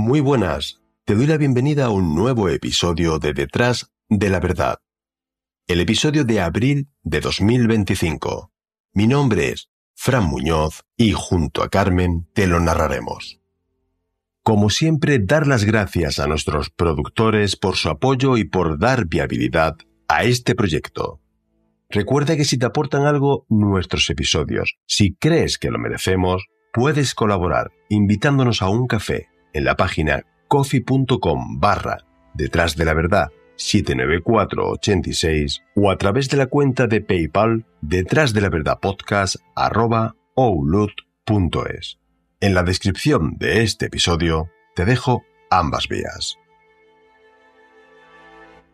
Muy buenas, te doy la bienvenida a un nuevo episodio de Detrás de la Verdad. El episodio de abril de 2025. Mi nombre es Fran Muñoz y junto a Carmen te lo narraremos. Como siempre, dar las gracias a nuestros productores por su apoyo y por dar viabilidad a este proyecto. Recuerda que si te aportan algo nuestros episodios, si crees que lo merecemos, puedes colaborar invitándonos a un café en la página coffee.com/detrás de la verdad 79486 o a través de la cuenta de PayPal detrás de la verdad podcast@outlook.es. En la descripción de este episodio te dejo ambas vías.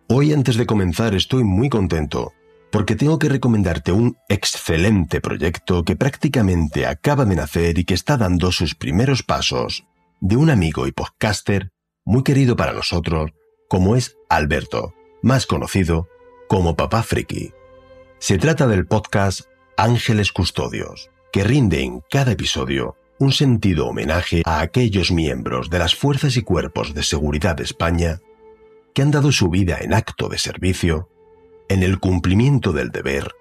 Hoy, antes de comenzar, estoy muy contento porque tengo que recomendarte un excelente proyecto que prácticamente acaba de nacer y que está dando sus primeros pasos, de un amigo y podcaster muy querido para nosotros, como es Alberto, más conocido como Papá Friki. Se trata del podcast Ángeles Custodios, que rinde en cada episodio un sentido homenaje a aquellos miembros de las fuerzas y cuerpos de seguridad de España que han dado su vida en acto de servicio en el cumplimiento del deber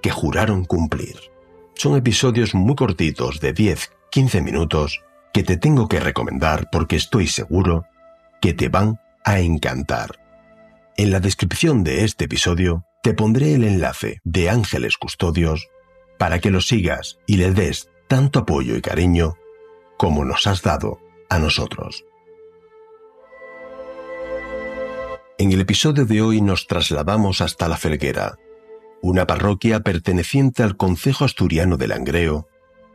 que juraron cumplir. Son episodios muy cortitos de 10-15 minutos que te tengo que recomendar porque estoy seguro que te van a encantar. En la descripción de este episodio te pondré el enlace de Ángeles Custodios para que lo sigas y le des tanto apoyo y cariño como nos has dado a nosotros. En el episodio de hoy nos trasladamos hasta La Felguera, una parroquia perteneciente al concejo asturiano de Langreo,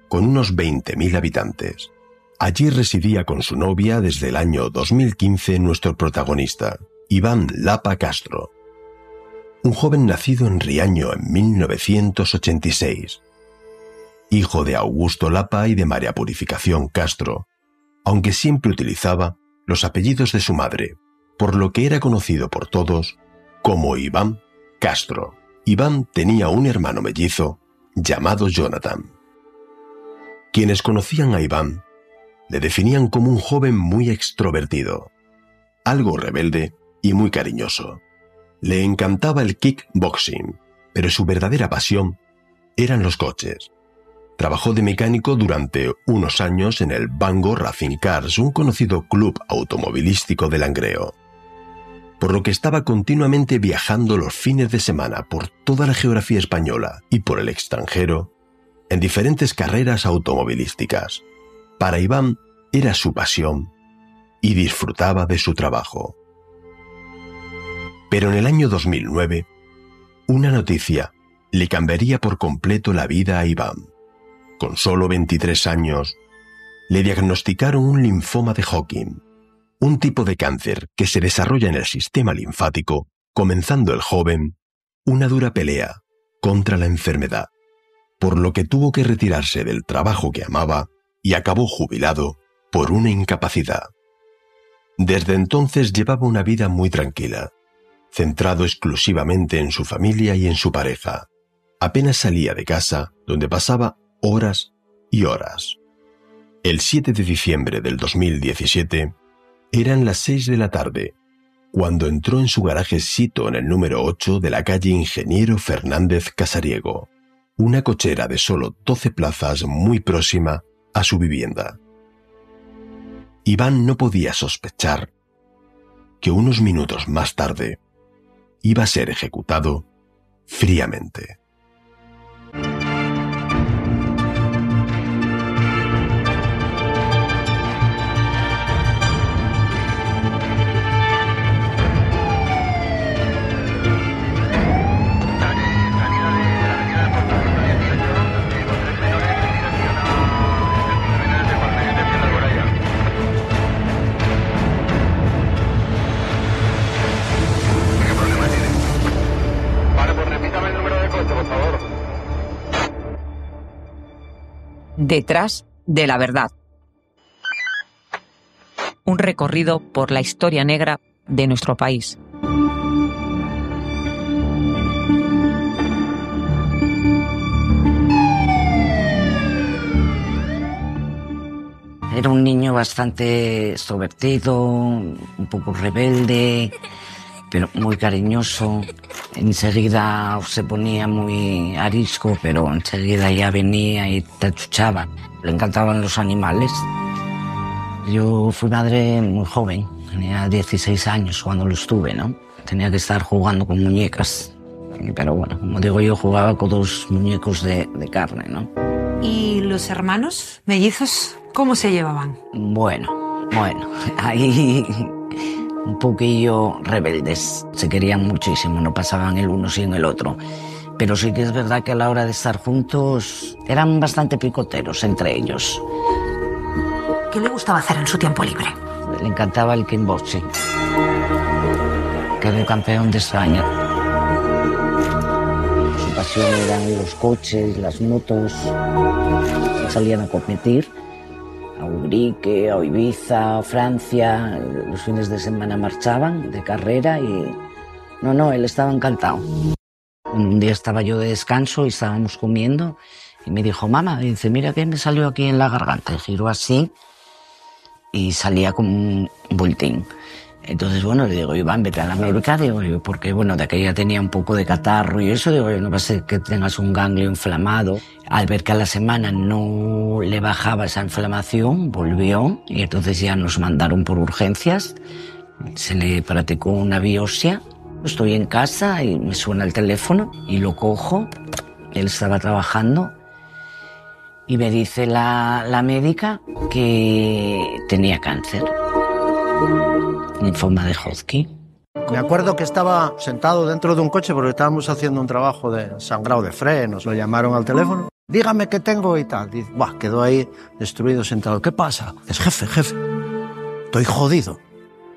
con unos 20.000 habitantes. Allí residía con su novia desde el año 2015 nuestro protagonista, Iván Lapa Castro, un joven nacido en Riaño en 1986, hijo de Augusto Lapa y de María Purificación Castro, aunque siempre utilizaba los apellidos de su madre, por lo que era conocido por todos como Iván Castro. Iván tenía un hermano mellizo llamado Jonathan. Quienes conocían a Iván le definían como un joven muy extrovertido, algo rebelde y muy cariñoso. Le encantaba el kickboxing, pero su verdadera pasión eran los coches. Trabajó de mecánico durante unos años en el Bango Racing Cars, un conocido club automovilístico de Langreo, por lo que estaba continuamente viajando los fines de semana por toda la geografía española y por el extranjero en diferentes carreras automovilísticas. Para Iván era su pasión y disfrutaba de su trabajo. Pero en el año 2009, una noticia le cambiaría por completo la vida a Iván. Con solo 23 años, le diagnosticaron un linfoma de Hodgkin, un tipo de cáncer que se desarrolla en el sistema linfático, comenzando el joven una dura pelea contra la enfermedad, por lo que tuvo que retirarse del trabajo que amaba y acabó jubilado por una incapacidad. Desde entonces llevaba una vida muy tranquila, centrado exclusivamente en su familia y en su pareja. Apenas salía de casa, donde pasaba horas y horas. El 7 de diciembre del 2017 eran las 6 de la tarde, cuando entró en su garaje sito en el número 8 de la calle Ingeniero Fernández Casariego, una cochera de solo 12 plazas muy próxima a su vivienda. Iván no podía sospechar que unos minutos más tarde iba a ser ejecutado fríamente. Detrás de la verdad. Un recorrido por la historia negra de nuestro país. Era un niño bastante extrovertido, un poco rebelde, pero muy cariñoso. Enseguida se ponía muy arisco, pero enseguida ya venía y te achuchaba. Le encantaban los animales. Yo fui madre muy joven, tenía 16 años cuando lo estuve, ¿no? Tenía que estar jugando con muñecas. Pero bueno, como digo yo, jugaba con 2 muñecos de carne, ¿no? ¿Y los hermanos mellizos cómo se llevaban? Bueno, ahí un poquillo rebeldes. Se querían muchísimo, no pasaban el uno sin el otro. Pero sí que es verdad que a la hora de estar juntos eran bastante picoteros entre ellos. ¿Qué le gustaba hacer en su tiempo libre? Le encantaba el kickboxing. Quedó campeón de España. Su pasión eran los coches, las motos. Salían a competir a Ubrique, a Ibiza, a Francia. Los fines de semana marchaban de carrera y... No, él estaba encantado. Un día estaba yo de descanso y estábamos comiendo y me dijo, mamá, dice, mira que me salió aquí en la garganta. Y giró así y salía como un bultín. Entonces, bueno, le digo, Iván, vete a la médica, digo yo, porque, bueno, de aquella tenía un poco de catarro y eso, digo yo, no va a ser que tengas un ganglio inflamado. Al ver que a la semana no le bajaba esa inflamación, volvió y entonces ya nos mandaron por urgencias. Se le practicó una biopsia. Estoy en casa y me suena el teléfono y lo cojo. Él estaba trabajando y me dice la médica que tenía cáncer. Linfoma de Hodgkin. Me acuerdo que estaba sentado dentro de un coche porque estábamos haciendo un trabajo de sangrado de frenos. Lo llamaron al teléfono. Dígame qué tengo y tal. Dice, quedó ahí destruido sentado. ¿Qué pasa? Es jefe. Estoy jodido.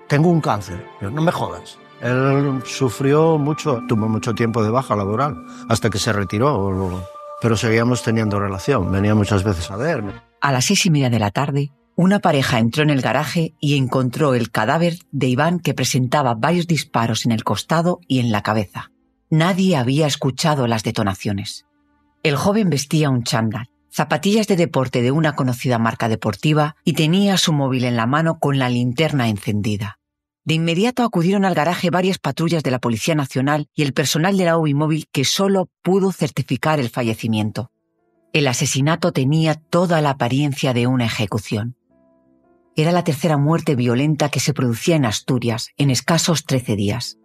Tengo un cáncer. Yo, no me jodas. Él sufrió mucho, tuvo mucho tiempo de baja laboral hasta que se retiró. Pero seguíamos teniendo relación. Venía muchas veces a verme. A las 6:30 de la tarde, una pareja entró en el garaje y encontró el cadáver de Iván, que presentaba varios disparos en el costado y en la cabeza. Nadie había escuchado las detonaciones. El joven vestía un chándal, zapatillas de deporte de una conocida marca deportiva y tenía su móvil en la mano con la linterna encendida. De inmediato acudieron al garaje varias patrullas de la Policía Nacional y el personal de la UBI móvil, que solo pudo certificar el fallecimiento. El asesinato tenía toda la apariencia de una ejecución. Era la tercera muerte violenta que se producía en Asturias en escasos 13 días.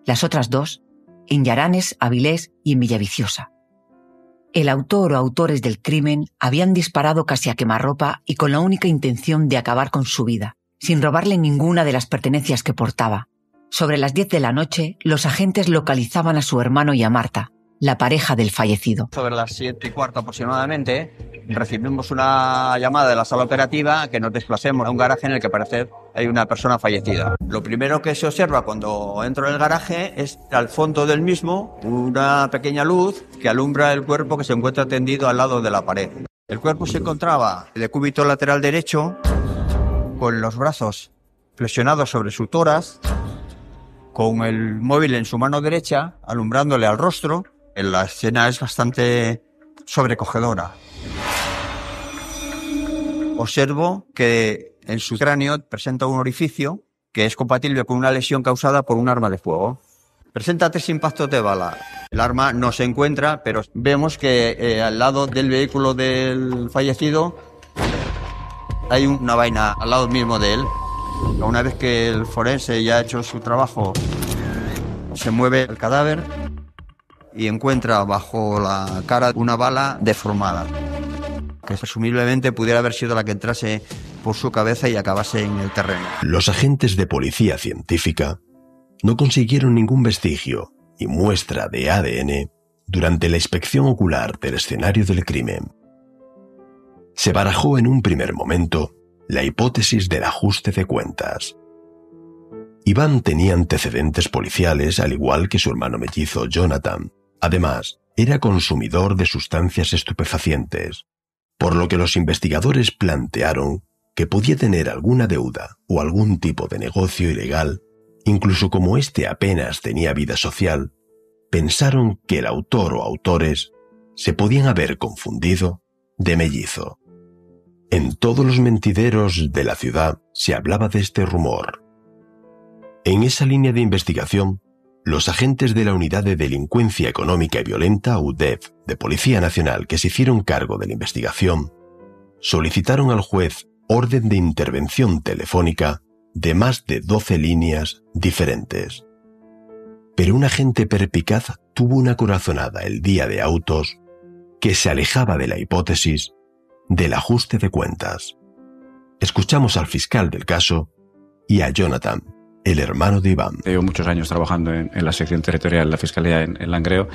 Las otras 2, en Llaranes, Avilés y en Villaviciosa. El autor o autores del crimen habían disparado casi a quemarropa y con la única intención de acabar con su vida, sin robarle ninguna de las pertenencias que portaba. Sobre las 10 de la noche, los agentes localizaban a su hermano y a Marta, la pareja del fallecido. Sobre las 7:15 aproximadamente, recibimos una llamada de la sala operativa que nos desplacemos a un garaje en el que parece hay una persona fallecida. Lo primero que se observa cuando entro en el garaje es al fondo del mismo una pequeña luz que alumbra el cuerpo que se encuentra tendido al lado de la pared. El cuerpo se encontraba de cúbito lateral derecho, con los brazos flexionados sobre su tórax, con el móvil en su mano derecha, alumbrándole al rostro. La escena es bastante sobrecogedora. Observo que en su cráneo presenta un orificio que es compatible con una lesión causada por un arma de fuego. Presenta 3 impactos de bala. El arma no se encuentra, pero vemos que al lado del vehículo del fallecido hay una vaina al lado mismo de él. Una vez que el forense ya ha hecho su trabajo, se mueve el cadáver y encuentra bajo la cara una bala deformada, que presumiblemente pudiera haber sido la que entrase por su cabeza y acabase en el terreno. Los agentes de policía científica no consiguieron ningún vestigio y muestra de ADN durante la inspección ocular del escenario del crimen. Se barajó en un primer momento la hipótesis del ajuste de cuentas. Iván tenía antecedentes policiales, al igual que su hermano mellizo Jonathan. Además, era consumidor de sustancias estupefacientes, por lo que los investigadores plantearon que podía tener alguna deuda o algún tipo de negocio ilegal. Incluso como éste apenas tenía vida social, pensaron que el autor o autores se podían haber confundido de mellizo. En todos los mentideros de la ciudad se hablaba de este rumor. En esa línea de investigación, los agentes de la Unidad de Delincuencia Económica y Violenta, UDEV, de Policía Nacional, que se hicieron cargo de la investigación, solicitaron al juez orden de intervención telefónica de más de 12 líneas diferentes. Pero un agente perspicaz tuvo una corazonada el día de autos que se alejaba de la hipótesis del ajuste de cuentas. Escuchamos al fiscal del caso y a Jonathan, el hermano de Iván. Llevo muchos años trabajando en la sección territorial de la Fiscalía en Langreo.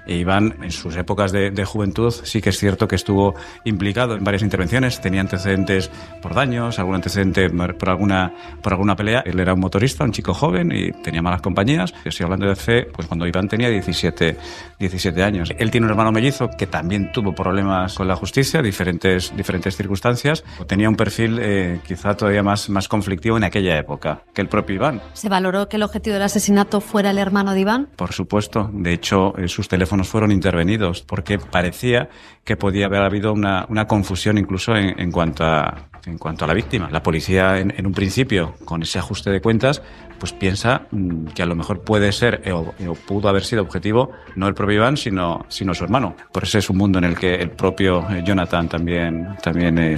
E Iván, en sus épocas de juventud, sí que es cierto que estuvo implicado en varias intervenciones. Tenía antecedentes por daños, algún antecedente por alguna pelea. Él era un motorista, un chico joven y tenía malas compañías. Yo estoy hablando de hace, pues cuando Iván tenía 17 años. Él tiene un hermano mellizo que también tuvo problemas con la justicia, diferentes circunstancias. Tenía un perfil quizá todavía más conflictivo en aquella época que el propio Iván. ¿Se valoró que el objetivo del asesinato fuera el hermano de Iván? Por supuesto. De hecho, sus teléfonos fueron intervenidos porque parecía que podía haber habido una confusión incluso en cuanto a la víctima. La policía, en un principio, con ese ajuste de cuentas, pues piensa que a lo mejor puede ser o pudo haber sido objetivo no el propio Iván, sino su hermano. Por eso es un mundo en el que el propio Jonathan también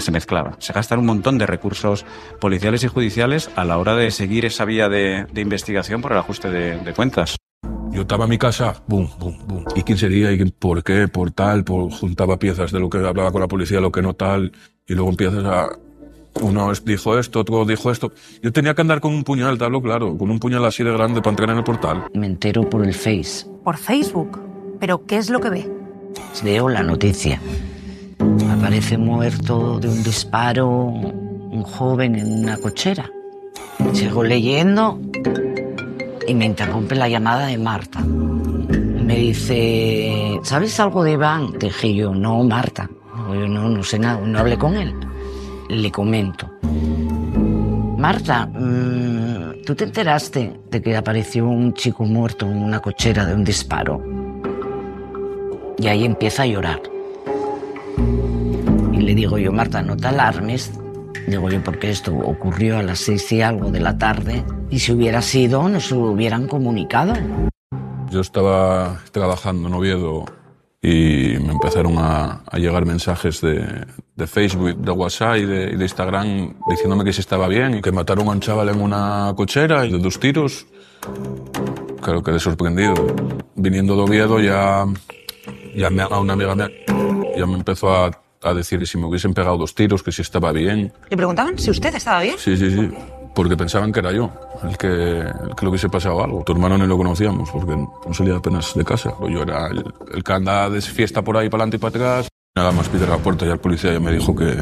se mezclaba. Se gastan un montón de recursos policiales y judiciales a la hora de seguir esa vía de investigación por el ajuste de cuentas. Yo estaba en mi casa, boom, boom, boom. ¿Y quién sería? ¿Y por qué? ¿Por tal? Juntaba piezas de lo que hablaba con la policía, lo que no tal. Y luego empiezas a... Uno dijo esto, otro dijo esto. Yo tenía que andar con un puñal, te hablo claro, con un puñal así de grande para entrar en el portal. Me entero por el Face. ¿Por Facebook? ¿Pero qué es lo que ve? Veo la noticia. Aparece muerto de un disparo un joven en una cochera. Sigo leyendo y me interrumpe la llamada de Marta. Me dice, ¿sabes algo de Iván? Dije yo, no, Marta. Yo no sé nada, no hablé con él. Le comento. Marta, ¿tú te enteraste de que apareció un chico muerto en una cochera de un disparo? Y ahí empieza a llorar. Y le digo yo, Marta, no te alarmes. Digo yo, porque esto ocurrió a las 6 y algo de la tarde. Y si hubiera sido, nos lo hubieran comunicado. Yo estaba trabajando en Oviedo y me empezaron a llegar mensajes de Facebook, de WhatsApp y de Instagram diciéndome que si estaba bien y que mataron a un chaval en una cochera y de 2 tiros. Claro, quedé sorprendido. Viniendo de Oviedo ya a una amiga mía ya me empezó a decir que si me hubiesen pegado 2 tiros, que si estaba bien. ¿Le preguntaban si usted estaba bien? Sí. Porque pensaban que era yo el que le hubiese pasado algo. Tu hermano ni lo conocíamos porque no salía apenas de casa. Yo era el que anda de fiesta por ahí para adelante y para atrás. Nada más pide la puerta y el policía ya me dijo que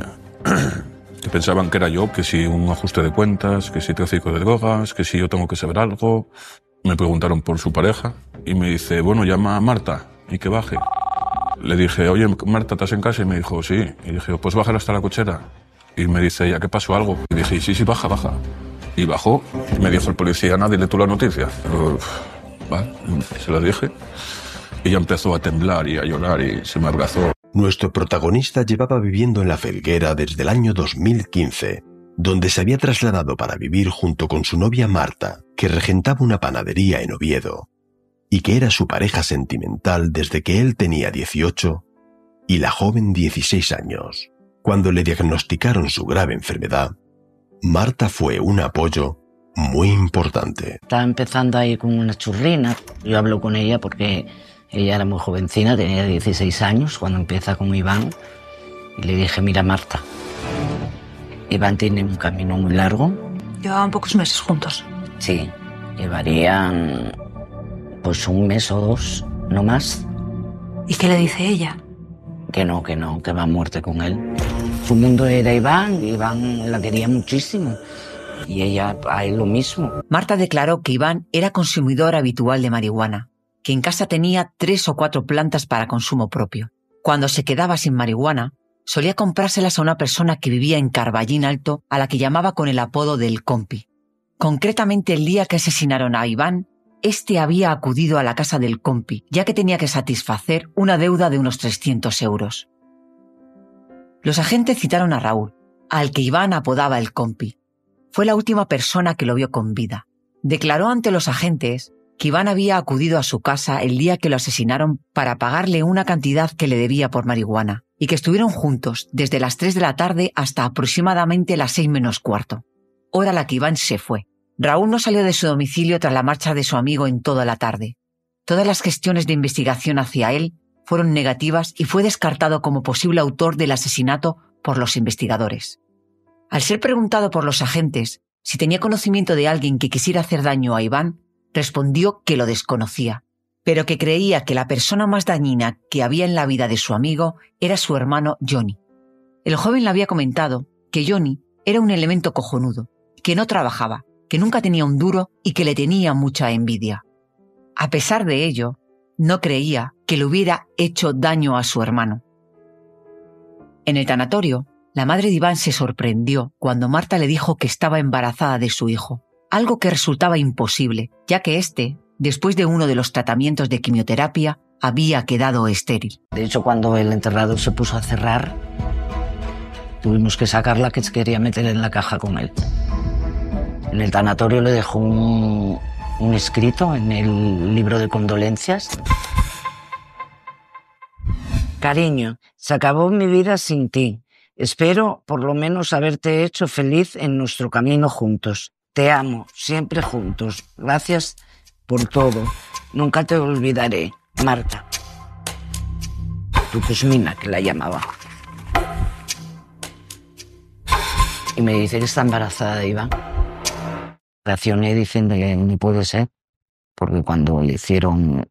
pensaban que era yo, que si un ajuste de cuentas, que si tráfico de drogas, que si yo tengo que saber algo. Me preguntaron por su pareja y me dice, bueno, llama a Marta y que baje. Le dije, oye, Marta, ¿estás en casa? Y me dijo, sí. Y dije, pues bajar hasta la cochera. Y me dice ella, ¿qué pasó algo? Y dije, sí, baja. Y bajó. Y me dijo el policía, ¿nadie le tuvo la noticia? Vale, se la dije. Y ella empezó a temblar y a llorar y se me abrazó. Nuestro protagonista llevaba viviendo en La Felguera desde el año 2015, donde se había trasladado para vivir junto con su novia Marta, que regentaba una panadería en Oviedo, y que era su pareja sentimental desde que él tenía 18 y la joven 16 años. Cuando le diagnosticaron su grave enfermedad, Marta fue un apoyo muy importante. Estaba empezando ahí con una churrina. Yo hablo con ella porque ella era muy jovencina, tenía 16 años cuando empieza con Iván. Y le dije, mira Marta, Iván tiene un camino muy largo. Llevaban pocos meses juntos. Sí, llevarían pues 1 mes o 2, no más. ¿Y qué le dice ella? Que no, que va a muerte con él. Su mundo era Iván, Iván la quería muchísimo. Y ella a él lo mismo. Marta declaró que Iván era consumidor habitual de marihuana, que en casa tenía 3 o 4 plantas para consumo propio. Cuando se quedaba sin marihuana, solía comprárselas a una persona que vivía en Carballín Alto, a la que llamaba con el apodo del compi. Concretamente, el día que asesinaron a Iván, este había acudido a la casa del compi, ya que tenía que satisfacer una deuda de unos 300 euros. Los agentes citaron a Raúl, al que Iván apodaba el compi. Fue la última persona que lo vio con vida. Declaró ante los agentes que Iván había acudido a su casa el día que lo asesinaron para pagarle una cantidad que le debía por marihuana y que estuvieron juntos desde las 3 de la tarde hasta aproximadamente las 6 menos cuarto, hora a la que Iván se fue. Raúl no salió de su domicilio tras la marcha de su amigo en toda la tarde. Todas las gestiones de investigación hacia él fueron negativas y fue descartado como posible autor del asesinato por los investigadores. Al ser preguntado por los agentes si tenía conocimiento de alguien que quisiera hacer daño a Iván, respondió que lo desconocía, pero que creía que la persona más dañina que había en la vida de su amigo era su hermano Johnny. El joven le había comentado que Johnny era un elemento cojonudo, que no trabajaba, que nunca tenía un duro y que le tenía mucha envidia. A pesar de ello, no creía que le hubiera hecho daño a su hermano. En el tanatorio, la madre de Iván se sorprendió cuando Marta le dijo que estaba embarazada de su hijo, algo que resultaba imposible, ya que éste, después de uno de los tratamientos de quimioterapia, había quedado estéril. De hecho, cuando el enterrador se puso a cerrar, tuvimos que sacarla, que se quería meter en la caja con él. En el tanatorio le dejó un escrito en el libro de condolencias. Cariño, se acabó mi vida sin ti. Espero por lo menos haberte hecho feliz en nuestro camino juntos. Te amo, siempre juntos. Gracias por todo. Nunca te olvidaré. Marta. Tu Cosmina, que la llamaba. Y me dice que está embarazada de Iván. Reaccioné diciendo que no puede ser, porque cuando le hicieron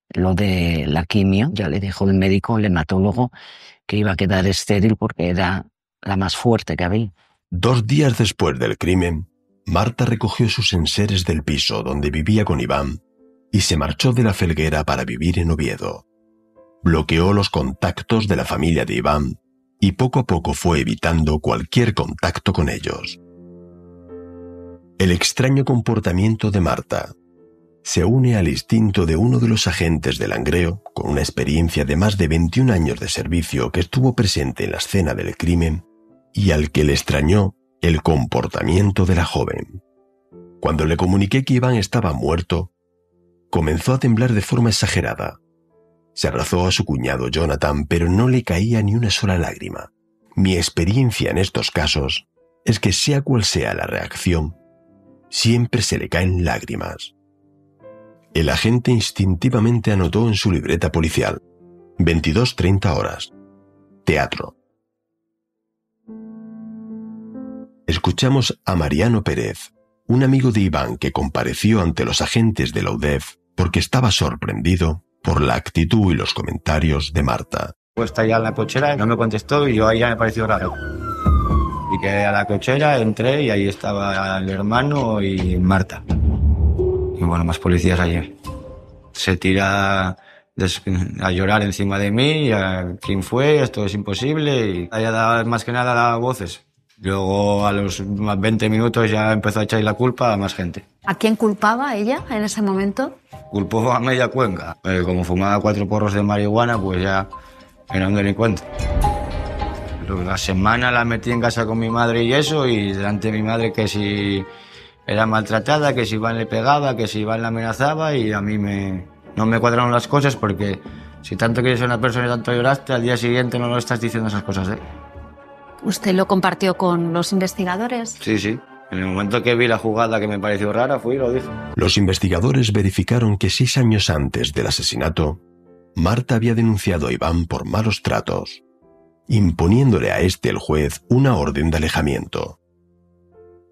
lo de la quimio, ya le dijo el médico, el hematólogo, que iba a quedar estéril porque era la más fuerte que había. 2 días después del crimen, Marta recogió sus enseres del piso donde vivía con Iván y se marchó de la Felguera para vivir en Oviedo. Bloqueó los contactos de la familia de Iván y poco a poco fue evitando cualquier contacto con ellos. El extraño comportamiento de Marta se une al instinto de uno de los agentes de Langreo, con una experiencia de más de 21 años de servicio que estuvo presente en la escena del crimen y al que le extrañó el comportamiento de la joven. Cuando le comuniqué que Iván estaba muerto, comenzó a temblar de forma exagerada. Se abrazó a su cuñado Jonathan, pero no le caía ni una sola lágrima. Mi experiencia en estos casos es que sea cual sea la reacción, siempre se le caen lágrimas. El agente instintivamente anotó en su libreta policial: 22:30 horas. Teatro. Escuchamos a Mariano Pérez, un amigo de Iván que compareció ante los agentes de la UDEF porque estaba sorprendido por la actitud y los comentarios de Marta. Pues está ya en la cochera, no me contestó y yo ahí ya me pareció raro. Y que a la cochera entré y ahí estaba el hermano y Marta. Y bueno, más policías allí. Se tira a llorar encima de mí, quién fue, esto es imposible. Y ella daba más que nada daba voces. Luego a los 20 minutos ya empezó a echar la culpa a más gente. ¿A quién culpaba ella en ese momento? Culpó a media Cuenca. Como fumaba 4 porros de marihuana, pues ya era un delincuente. La semana la metí en casa con mi madre y eso, y delante de mi madre que si era maltratada, que si Iván le pegaba, que si Iván la amenazaba, y a mí no me cuadraron las cosas porque si tanto quieres ser una persona y tanto lloraste, al día siguiente no lo estás diciendo esas cosas, ¿eh? ¿Usted lo compartió con los investigadores? Sí, sí. En el momento que vi la jugada que me pareció rara, fui y lo dije. Los investigadores verificaron que 6 años antes del asesinato, Marta había denunciado a Iván por malos tratos, imponiéndole a el juez una orden de alejamiento.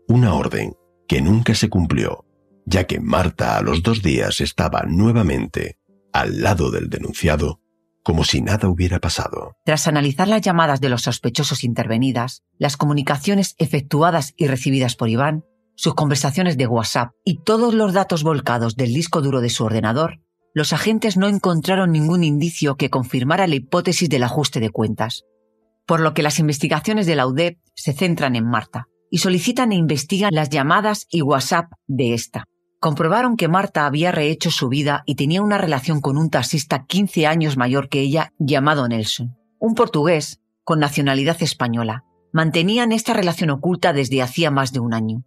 Una orden que nunca se cumplió, ya que Marta a los 2 días estaba nuevamente al lado del denunciado, como si nada hubiera pasado. Tras analizar las llamadas de los sospechosos intervenidas, las comunicaciones efectuadas y recibidas por Iván, sus conversaciones de WhatsApp y todos los datos volcados del disco duro de su ordenador, los agentes no encontraron ningún indicio que confirmara la hipótesis del ajuste de cuentas. Por lo que las investigaciones de la UDEF se centran en Marta y solicitan e investigan las llamadas y WhatsApp de esta. Comprobaron que Marta había rehecho su vida y tenía una relación con un taxista 15 años mayor que ella llamado Nelson, un portugués con nacionalidad española, mantenían esta relación oculta desde hacía más de un año.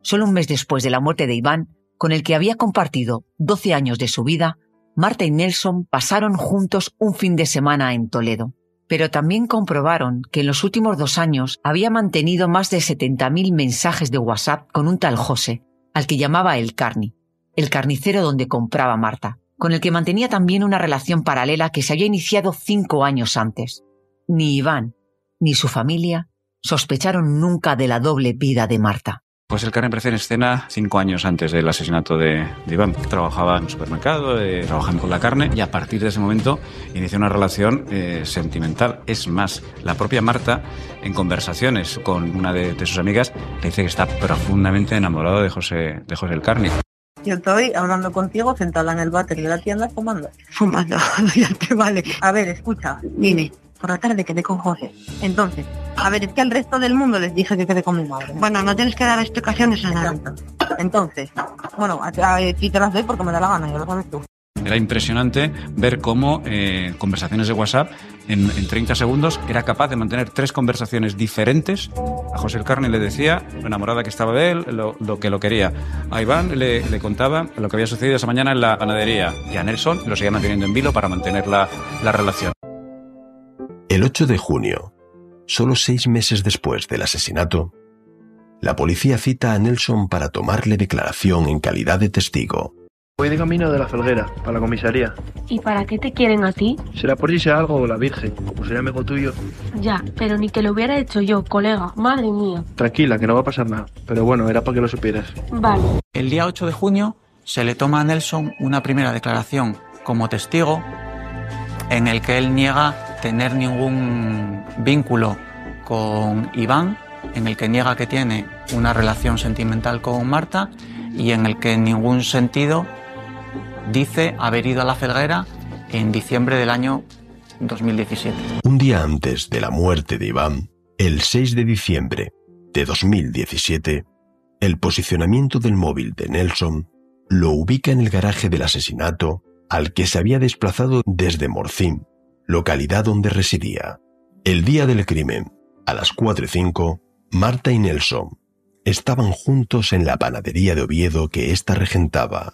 Solo un mes después de la muerte de Iván, con el que había compartido 12 años de su vida, Marta y Nelson pasaron juntos un fin de semana en Toledo. Pero también comprobaron que en los últimos 2 años había mantenido más de 70.000 mensajes de WhatsApp con un tal José, al que llamaba el Carni, el carnicero donde compraba Marta, con el que mantenía también una relación paralela que se había iniciado 5 años antes. Ni Iván ni su familia sospecharon nunca de la doble vida de Marta. Pues el Carni aparece en escena 5 años antes del asesinato de Iván. Trabajaba en un supermercado, trabajando con la carne, y a partir de ese momento inició una relación sentimental. Es más, la propia Marta, en conversaciones con una de sus amigas, le dice que está profundamente enamorado de José el Carni. Yo estoy hablando contigo sentada en el váter de la tienda fumando. Fumando, ya te vale. A ver, escucha, dime. Por la tarde quedé con José. Entonces, a ver, es que al resto del mundo les dije que quedé con mi madre. Bueno, no tienes que dar explicaciones a nada. Entonces, bueno, a ti te las doy porque me da la gana, ya lo sabes tú. Era impresionante ver cómo conversaciones de WhatsApp en 30 segundos era capaz de mantener 3 conversaciones diferentes. A José el Carni le decía lo enamorada que estaba de él, lo que lo quería. A Iván le contaba lo que había sucedido esa mañana en la panadería. Y a Nelson lo seguía manteniendo en vilo para mantener la relación. El 8 de junio, solo 6 meses después del asesinato, la policía cita a Nelson para tomarle declaración en calidad de testigo. Voy de camino de la Felguera, para la comisaría. ¿Y para qué te quieren a ti? Será por si sea algo o la Virgen, o será amigo tuyo. Ya, pero ni que lo hubiera hecho yo, colega, madre mía. Tranquila, que no va a pasar nada, pero bueno, era para que lo supieras. Vale. El día 8 de junio se le toma a Nelson una primera declaración como testigo en el que él niega tener ningún vínculo con Iván, en el que niega que tiene una relación sentimental con Marta y en el que en ningún sentido dice haber ido a la Felguera en diciembre del año 2017. Un día antes de la muerte de Iván, el 6 de diciembre de 2017, el posicionamiento del móvil de Nelson lo ubica en el garaje del asesinato al que se había desplazado desde Morcín, localidad donde residía. El día del crimen, a las 4:05, Marta y Nelson estaban juntos en la panadería de Oviedo que ésta regentaba.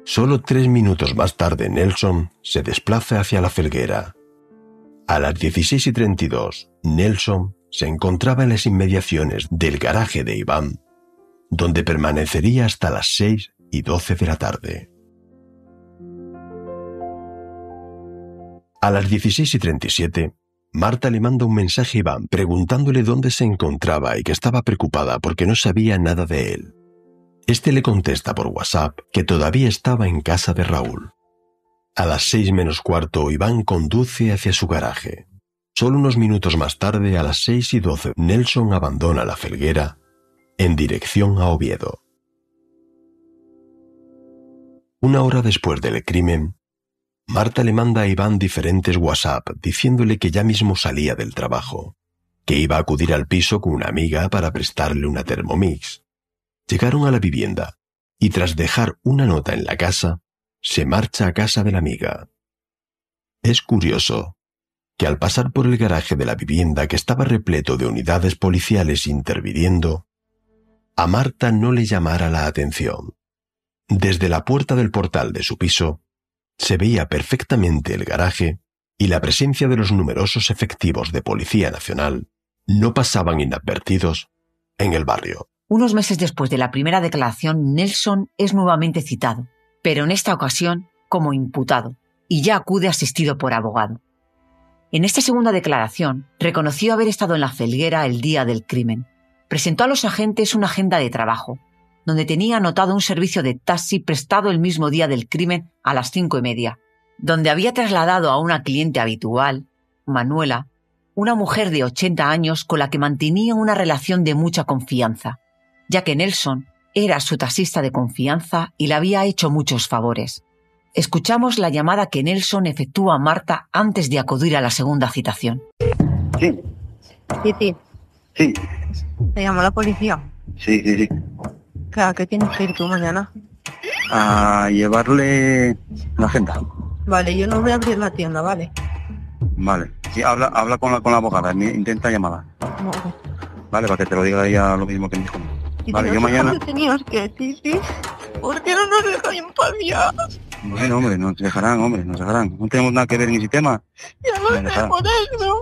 Solo 3 minutos más tarde, Nelson se desplaza hacia la Felguera. A las 16:32, Nelson se encontraba en las inmediaciones del garaje de Iván, donde permanecería hasta las 6:12 de la tarde. A las 16:37, Marta le manda un mensaje a Iván preguntándole dónde se encontraba y que estaba preocupada porque no sabía nada de él. Este le contesta por WhatsApp que todavía estaba en casa de Raúl. A las 6:45, Iván conduce hacia su garaje. Solo unos minutos más tarde, a las 6:12, Nelson abandona la Felguera en dirección a Oviedo. Una hora después del crimen, Marta le manda a Iván diferentes WhatsApp diciéndole que ya mismo salía del trabajo, que iba a acudir al piso con una amiga para prestarle una Thermomix. Llegaron a la vivienda y tras dejar una nota en la casa, se marcha a casa de la amiga. Es curioso que al pasar por el garaje de la vivienda que estaba repleto de unidades policiales interviniendo, a Marta no le llamara la atención. Desde la puerta del portal de su piso, se veía perfectamente el garaje y la presencia de los numerosos efectivos de Policía Nacional no pasaban inadvertidos en el barrio. Unos meses después de la primera declaración, Nelson es nuevamente citado, pero en esta ocasión como imputado, y ya acude asistido por abogado. En esta segunda declaración, reconoció haber estado en la Felguera el día del crimen. Presentó a los agentes una agenda de trabajo, donde tenía anotado un servicio de taxi prestado el mismo día del crimen a las 5:30, donde había trasladado a una cliente habitual, Manuela, una mujer de 80 años con la que mantenía una relación de mucha confianza, ya que Nelson era su taxista de confianza y le había hecho muchos favores. Escuchamos la llamada que Nelson efectúa a Marta antes de acudir a la segunda citación. Sí. Sí. ¿Te llamó la policía? Sí. Claro, ¿qué tienes que ir tú mañana? A llevarle la agenda. Vale, yo no voy a abrir la tienda, ¿vale? Vale. Sí, habla con la abogada, intenta llamarla. Vale, para que te lo diga ella lo mismo que me dijo. Vale, yo mañana... Tenías que decir, sí. ¿Por qué no nos dejan en paz ya? Bueno, hombre, nos dejarán, nos dejarán. No tenemos nada que ver en mi sistema. Ya lo sé, por eso.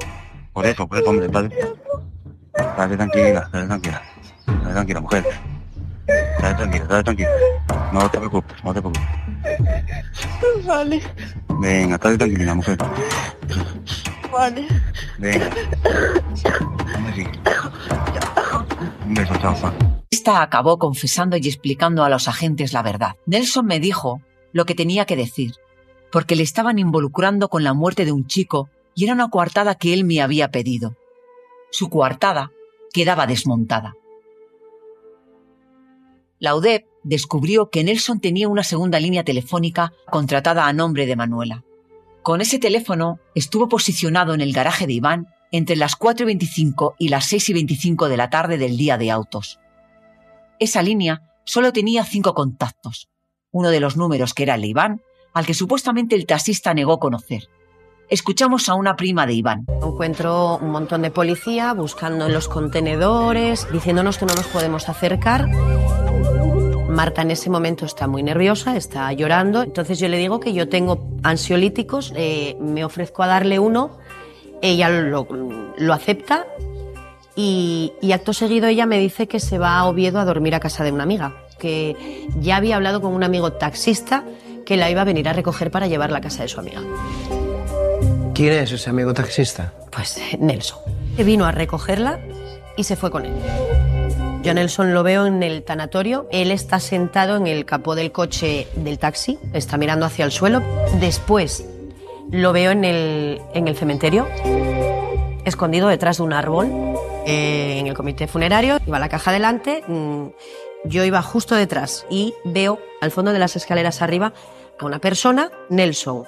Por eso, hombre, estate tranquila, mujer. Estate tranquila. No te preocupes. Vale. Venga, estate tranquila, mujer. Vale. Venga. Un beso, chao, Juan. Esta acabó confesando y explicando a los agentes la verdad. Nelson me dijo lo que tenía que decir, porque le estaban involucrando con la muerte de un chico y era una coartada que él me había pedido. Su coartada quedaba desmontada. La UDEP descubrió que Nelson tenía una segunda línea telefónica contratada a nombre de Manuela. Con ese teléfono estuvo posicionado en el garaje de Iván entre las 4:25 y las 6:25 de la tarde del día de autos. Esa línea solo tenía 5 contactos. Uno de los números que era el de Iván, al que supuestamente el taxista negó conocer. Escuchamos a una prima de Iván. Encuentro un montón de policía buscando en los contenedores, diciéndonos que no nos podemos acercar. Marta en ese momento está muy nerviosa, está llorando. Entonces yo le digo que yo tengo ansiolíticos, me ofrezco a darle uno. Ella lo acepta y acto seguido ella me dice que se va a Oviedo a dormir a casa de una amiga, que ya había hablado con un amigo taxista que la iba a venir a recoger para llevarla a casa de su amiga. ¿Quién es ese amigo taxista? Pues Nelson. Vino a recogerla y se fue con él. Yo a Nelson lo veo en el tanatorio. Él está sentado en el capó del coche del taxi, está mirando hacia el suelo. Después lo veo en el cementerio, escondido detrás de un árbol, en el comité funerario. Iba la caja delante, yo iba justo detrás y veo al fondo de las escaleras arriba a una persona, Nelson.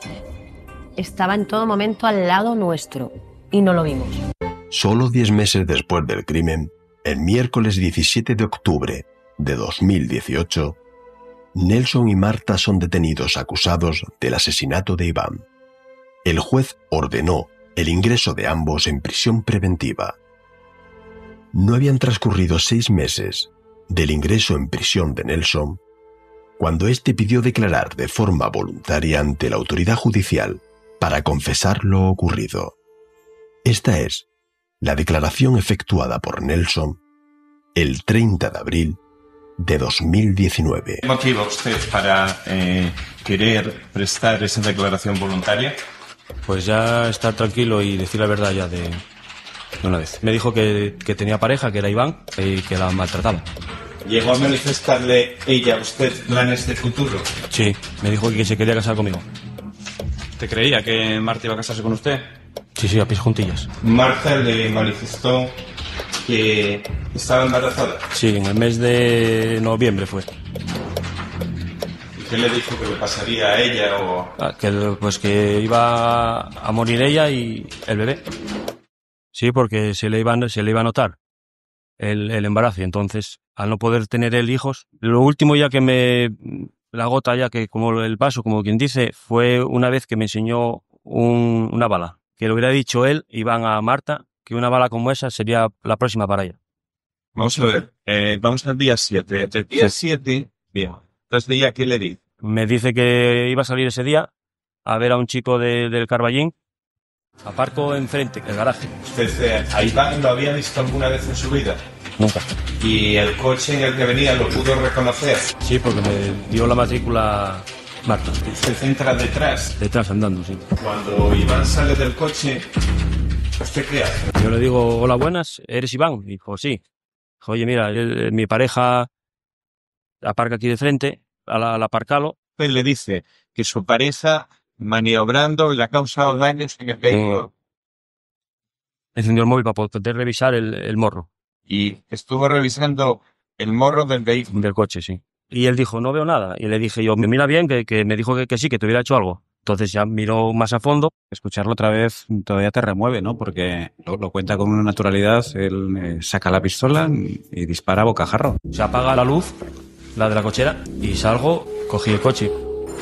Estaba en todo momento al lado nuestro y no lo vimos. Solo 10 meses después del crimen, el miércoles 17 de octubre de 2018, Nelson y Marta son detenidos acusados del asesinato de Iván. El juez ordenó el ingreso de ambos en prisión preventiva. No habían transcurrido 6 meses del ingreso en prisión de Nelson cuando éste pidió declarar de forma voluntaria ante la autoridad judicial para confesar lo ocurrido. Esta es la declaración efectuada por Nelson el 30 de abril de 2019. ¿Qué motiva usted para querer prestar esa declaración voluntaria? Pues ya estar tranquilo y decir la verdad ya de una vez. Me dijo que tenía pareja, que era Iván, y que la maltrataba. ¿Llegó a manifestarle ella a usted planes de futuro? Sí, me dijo que se quería casar conmigo. ¿Te creía que Marta iba a casarse con usted? Sí, a pies juntillas. ¿Marta le manifestó que estaba embarazada? Sí, en el mes de noviembre fue. ¿Y qué le dijo que le pasaría a ella o...? Que iba a morir ella y el bebé. Sí, porque se le iba a notar el embarazo. Y entonces, al no poder tener él hijos, lo último ya que la gota ya que como el vaso, como quien dice, fue una vez que me enseñó una bala. Que le hubiera dicho él, Iván, a Marta, que una bala como esa sería la próxima para ella. Vamos a ver, vamos al día 7. El día 7, bien. Entonces, ¿día qué le dice? Me dice que iba a salir ese día a ver a un chico del Carballín. Aparco enfrente, el garaje. ¿Usted a Iván lo había visto alguna vez en su vida? Nunca. ¿Y el coche en el que venía lo pudo reconocer? Sí, porque me dio la matrícula Marta. ¿Usted entra detrás? Detrás, andando, sí. Cuando Iván sale del coche, ¿usted qué hace? Yo le digo, hola, buenas, ¿eres Iván? Dijo, sí. Dijo, oye, mira, mi pareja aparca aquí de frente, al aparcalo. Usted le dice que su pareja, maniobrando, le ha causado daños en el vehículo. Encendió el móvil para poder revisar el morro. Y estuvo revisando el morro del vehículo. Del coche, sí. Y él dijo, no veo nada. Y le dije yo, mira bien, que me dijo que sí, que te hubiera hecho algo. Entonces ya miró más a fondo. Escucharlo otra vez todavía te remueve, ¿no? Porque lo cuenta con una naturalidad. Él saca la pistola y dispara a bocajarro. Se apaga la luz, la de la cochera, y salgo, cogí el coche.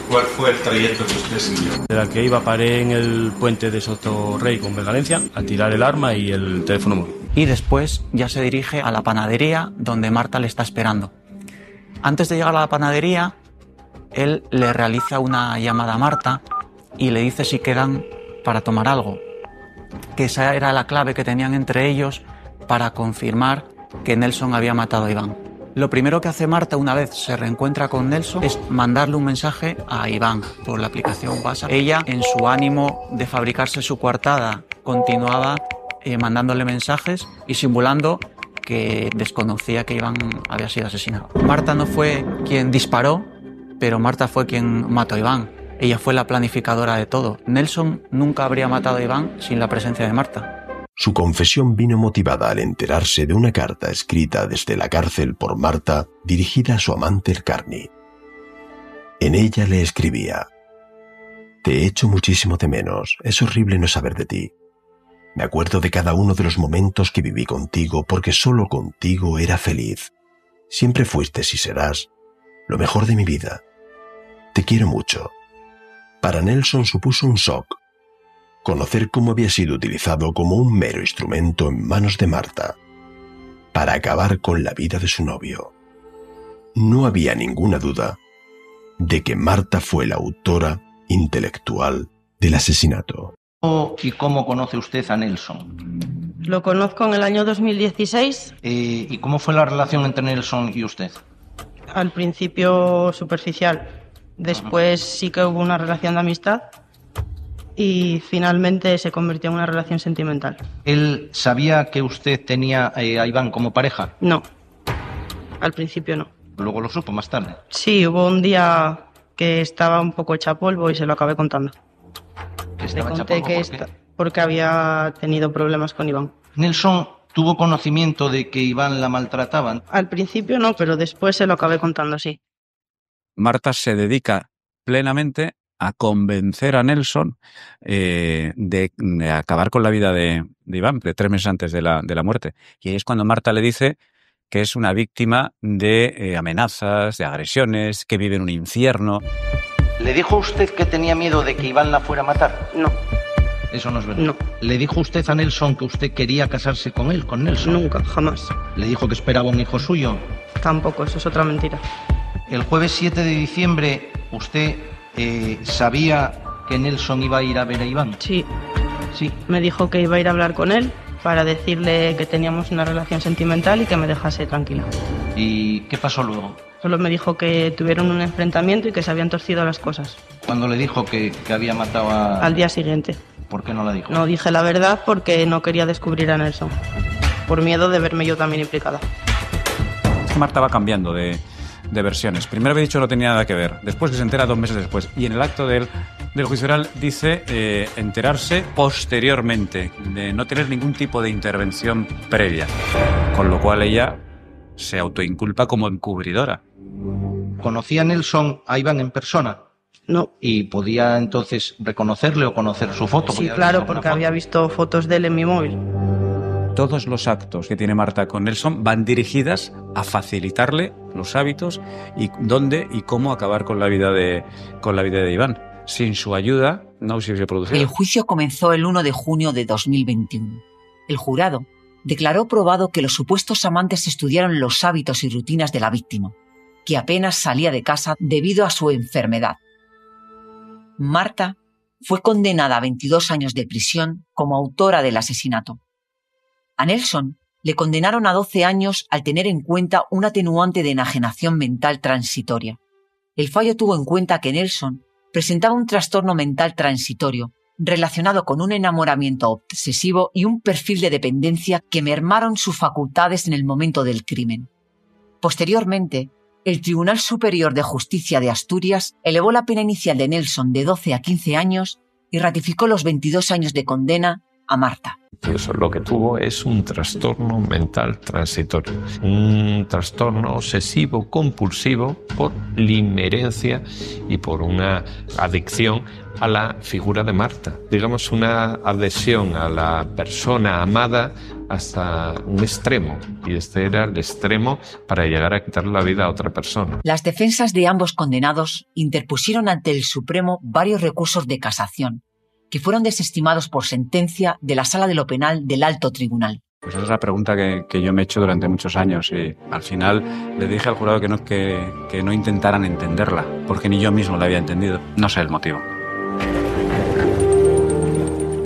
¿Cuál fue el trayecto que usted siguió? Era el que iba, paré en el puente de Sotorrey con Valencia a tirar el arma y el teléfono móvil. y después ya se dirige a la panadería donde Marta le está esperando. Antes de llegar a la panadería, él le realiza una llamada a Marta y le dice si quedan para tomar algo, que esa era la clave que tenían entre ellos para confirmar que Nelson había matado a Iván. Lo primero que hace Marta una vez se reencuentra con Nelson es mandarle un mensaje a Iván por la aplicación WhatsApp. Ella, en su ánimo de fabricarse su coartada, continuaba mandándole mensajes y simulando que desconocía que Iván había sido asesinado. Marta no fue quien disparó, pero Marta fue quien mató a Iván. Ella fue la planificadora de todo. Nelson nunca habría matado a Iván sin la presencia de Marta. Su confesión vino motivada al enterarse de una carta escrita desde la cárcel por Marta dirigida a su amante el Carney. En ella le escribía: «Te echo muchísimo de menos, es horrible no saber de ti. Me acuerdo de cada uno de los momentos que viví contigo porque solo contigo era feliz. Siempre fuiste y serás lo mejor de mi vida. Te quiero mucho». Para Nelson supuso un shock conocer cómo había sido utilizado como un mero instrumento en manos de Marta para acabar con la vida de su novio. No había ninguna duda de que Marta fue la autora intelectual del asesinato. ¿Y cómo conoce usted a Nelson? Lo conozco en el año 2016. ¿Y cómo fue la relación entre Nelson y usted? Al principio superficial. Después sí que hubo una relación de amistad. Y finalmente se convirtió en una relación sentimental. ¿Él sabía que usted tenía a Iván como pareja? No, al principio no. ¿Luego lo supo más tarde? Sí, hubo un día que estaba un poco hecha polvo y se lo acabé contando. ¿Que le conté que porque había tenido problemas con Iván. ¿Nelson tuvo conocimiento de que Iván la maltrataba? Al principio no, pero después se lo acabé contando, sí. Marta se dedica plenamente a convencer a Nelson de acabar con la vida de Iván, de 3 meses antes de la muerte. Y ahí es cuando Marta le dice que es una víctima de amenazas, de agresiones, que vive en un infierno. ¿Le dijo usted que tenía miedo de que Iván la fuera a matar? No. Eso no es verdad. No. ¿Le dijo usted a Nelson que usted quería casarse con él, con Nelson? Nunca, jamás. ¿Le dijo que esperaba un hijo suyo? Tampoco, eso es otra mentira. El jueves 7 de diciembre, ¿usted sabía que Nelson iba a ir a ver a Iván? Sí. Me dijo que iba a ir a hablar con él para decirle que teníamos una relación sentimental y que me dejase tranquila. ¿Y qué pasó luego? Solo me dijo que tuvieron un enfrentamiento y que se habían torcido las cosas. ¿Cuándo le dijo que había matado a...? Al día siguiente. ¿Por qué no la dijo? No dije la verdad porque no quería descubrir a Nelson. Por miedo de verme yo también implicada. Marta va cambiando de versiones. Primero había dicho que no tenía nada que ver, después que se entera 2 meses después, y en el acto del juicio oral dice enterarse posteriormente, de no tener ningún tipo de intervención previa, con lo cual ella se autoinculpa como encubridora. ¿Conocía Nelson a Iván en persona? No. ¿Y podía entonces reconocerle o conocer su foto? Sí, claro, porque había visto fotos de él en mi móvil. Todos los actos que tiene Marta con Nelson van dirigidas a facilitarle los hábitos y dónde y cómo acabar con la vida de Iván. Sin su ayuda no se hubiese producido. El juicio comenzó el 1 de junio de 2021. El jurado declaró probado que los supuestos amantes estudiaron los hábitos y rutinas de la víctima, que apenas salía de casa debido a su enfermedad. Marta fue condenada a 22 años de prisión como autora del asesinato. A Nelson le condenaron a 12 años al tener en cuenta un atenuante de enajenación mental transitoria. El fallo tuvo en cuenta que Nelson presentaba un trastorno mental transitorio relacionado con un enamoramiento obsesivo y un perfil de dependencia que mermaron sus facultades en el momento del crimen. Posteriormente, el Tribunal Superior de Justicia de Asturias elevó la pena inicial de Nelson de 12 a 15 años y ratificó los 22 años de condena a Marta. Eso lo que tuvo es un trastorno mental transitorio, un trastorno obsesivo compulsivo por limerencia y por una adicción a la figura de Marta. Digamos, una adhesión a la persona amada hasta un extremo, y este era el extremo para llegar a quitarle la vida a otra persona. Las defensas de ambos condenados interpusieron ante el Supremo varios recursos de casación, que fueron desestimados por sentencia de la Sala de lo Penal del Alto Tribunal. Pues esa es la pregunta que yo me he hecho durante muchos años y al final le dije al jurado que no intentaran entenderla, porque ni yo mismo la había entendido. No sé el motivo.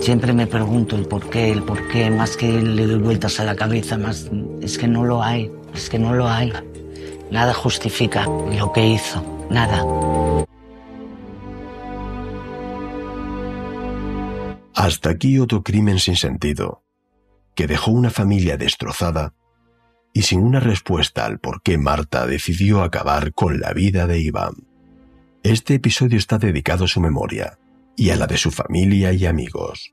Siempre me pregunto el por qué, más que le doy vueltas a la cabeza, más es que no lo hay. Nada justifica lo que hizo, nada. Hasta aquí otro crimen sin sentido, que dejó una familia destrozada y sin una respuesta al por qué Marta decidió acabar con la vida de Iván. Este episodio está dedicado a su memoria y a la de su familia y amigos.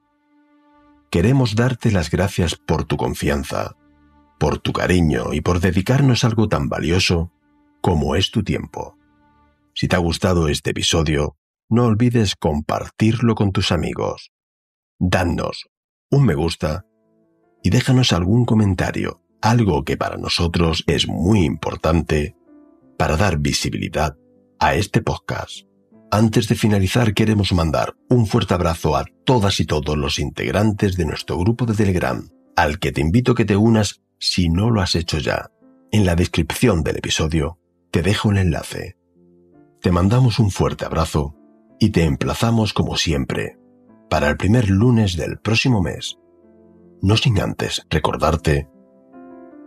Queremos darte las gracias por tu confianza, por tu cariño y por dedicarnos algo tan valioso como es tu tiempo. Si te ha gustado este episodio, no olvides compartirlo con tus amigos. Danos un me gusta y déjanos algún comentario, algo que para nosotros es muy importante para dar visibilidad a este podcast. Antes de finalizar, queremos mandar un fuerte abrazo a todas y todos los integrantes de nuestro grupo de Telegram, al que te invito a que te unas si no lo has hecho ya. En la descripción del episodio te dejo el enlace. Te mandamos un fuerte abrazo y te emplazamos como siempre para el primer lunes del próximo mes. No sin antes recordarte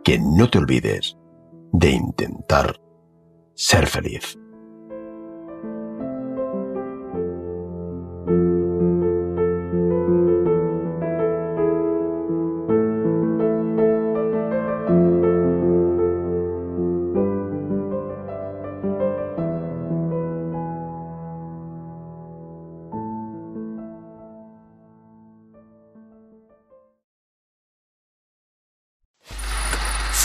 que no te olvides de intentar ser feliz.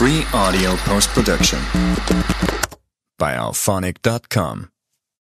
Free audio post-production by alphonic.com.